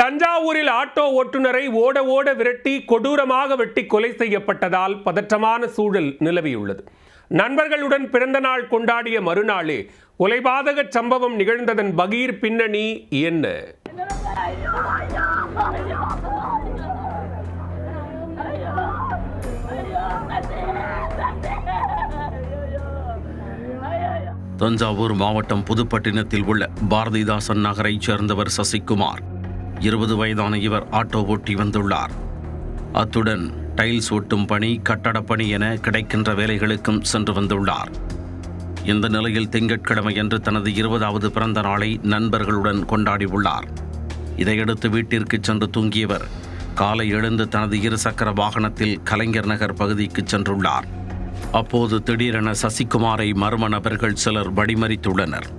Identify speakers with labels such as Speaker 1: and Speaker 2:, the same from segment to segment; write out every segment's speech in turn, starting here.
Speaker 1: தஞ்சாவூரில் ஆட்டோ ஓட்டுநரை ஓட ஓட விரட்டி கொடூரமாக வெட்டி கொலை செய்யப்பட்டதால் பதற்றமான சூழல் நிலவியுள்ளது. நண்பர்களுடன் பிறந்த நாள் கொண்டாடிய மறுநாளே கொலைபாதக சம்பவம் நிகழ்ந்ததன் பகீர் பின்னணி என்ன?
Speaker 2: தஞ்சாவூர் மாவட்டம் புதுப்பட்டினத்தில் உள்ள பாரதிதாசன் நகரைச் சேர்ந்தவர் சசிகுமார். 20 வயதான இவர் ஆட்டோ ஓட்டி வந்துள்ளார். அத்துடன் டைல்ஸ் ஒட்டும் பணி, கட்டடப் பணி என கிடைக்கின்ற வேலைகளுக்கும் சென்று வந்துள்ளார். இந்த நிலையில் திங்கட்கிழமையன்று தனது 20வது பிறந்த நாளை நண்பர்களுடன் கொண்டாடியுள்ளார். இதையடுத்து வீட்டிற்கு சென்று தூங்கியவர் காலை எழுந்து தனது 2 சக்கர வாகனத்தில் கலைஞர் நகர் பகுதிக்கு சென்றுள்ளார். அப்போது திடீரென சசிகுமாரை மர்ம நபர்கள் சிலர் வழிமறித்துள்ளனர்.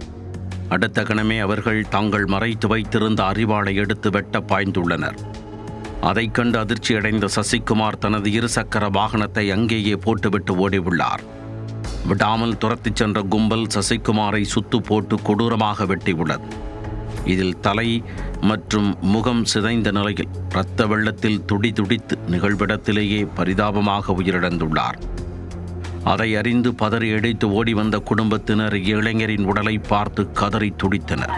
Speaker 2: அடுத்த கணமே அவர்கள் தாங்கள் மறைத்து வைத்திருந்த அரிவாளை எடுத்து வெட்ட பாய்ந்துள்ளனர். அதைக் கண்டு அதிர்ச்சியடைந்த சசிகுமார் தனது 2 சக்கர வாகனத்தை அங்கேயே போட்டுவிட்டு ஓடியுள்ளார். விடாமல் துரத்திச் சென்ற கும்பல் சசிகுமாரை சுத்து போட்டு கொடூரமாக வெட்டியுள்ளது. இதில் தலை மற்றும் முகம் சிதைந்த நிலையில் இரத்த வெள்ளத்தில் துடித்து நிகழ்விடத்திலேயே பரிதாபமாக உயிரிழந்துள்ளார். அதை அறிந்து பதறி அடித்து ஓடி வந்த குடும்பத்தினர் இளைஞரின் உடலை பார்த்து கதறி துடித்தனர்.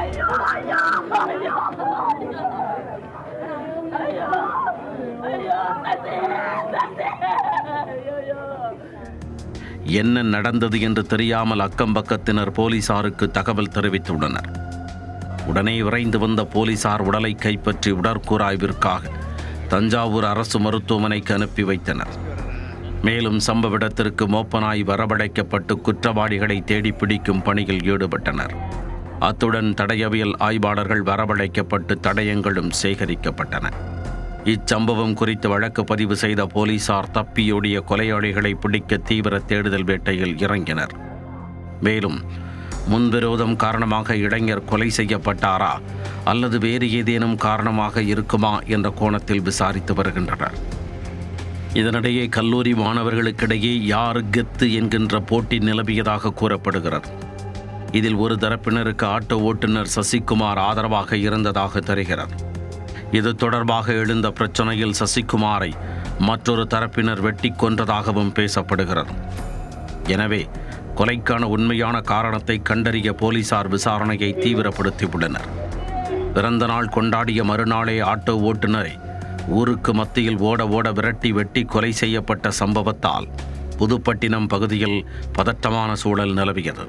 Speaker 2: என்ன நடந்தது என்று தெரியாமல் அக்கம்பக்கத்தினர் போலீசாருக்கு தகவல் தெரிவித்துள்ளனர். உடனே விரைந்து வந்த போலீசார் உடலை கைப்பற்றி உடற்கூறாய்விற்காக தஞ்சாவூர் அரசு மருத்துவமனைக்கு அனுப்பி வைத்தனர். மேலும் சம்பவ இடத்திற்கு மோப்பனாய் வரவழைக்கப்பட்டு குற்றவாளிகளை தேடி பிடிக்கும் பணியில் ஈடுபட்டனர். அத்துடன் தடயவியல் ஆய்வாளர்கள் வரவழைக்கப்பட்டு தடயங்களும் சேகரிக்கப்பட்டன. இச்சம்பவம் குறித்து வழக்கு பதிவு செய்த போலீசார் தப்பியோடிய கொலையாளிகளை பிடிக்க தீவிர தேடுதல் வேட்டையில் இறங்கினர். மேலும் முன்விரோதம் காரணமாக இளைஞர் கொலை செய்யப்பட்டாரா அல்லது வேறு ஏதேனும் காரணமாக இருக்குமா என்ற கோணத்தில் விசாரித்து வருகின்றனர். இதனிடையே கல்லூரி மாணவர்களுக்கிடையே யார் கெத்து என்கின்ற போட்டி நிலவியதாக கூறப்படுகிறது. இதில் ஒரு தரப்பினருக்கு ஆட்டோ ஓட்டுநர் சசிகுமார் ஆதரவாக இருந்ததாக தெரிகிறது. இது தொடர்பாக எழுந்த பிரச்சனையில் சசிகுமாரை மற்றொரு தரப்பினர் வெட்டி கொன்றதாகவும் பேசப்படுகிறது. எனவே கொலைக்கான உண்மையான காரணத்தை கண்டறிய போலீசார் விசாரணையை தீவிரப்படுத்தியுள்ளனர். பிறந்த நாள் கொண்டாடிய மறுநாளே ஆட்டோ ஓட்டுநரை ஊருக்கு மத்தியில் ஓட ஓட விரட்டி வெட்டி கொலை செய்யப்பட்ட சம்பவத்தால் புதுப்பட்டினம் பகுதியில் பதட்டமான சூழல் நிலவியது.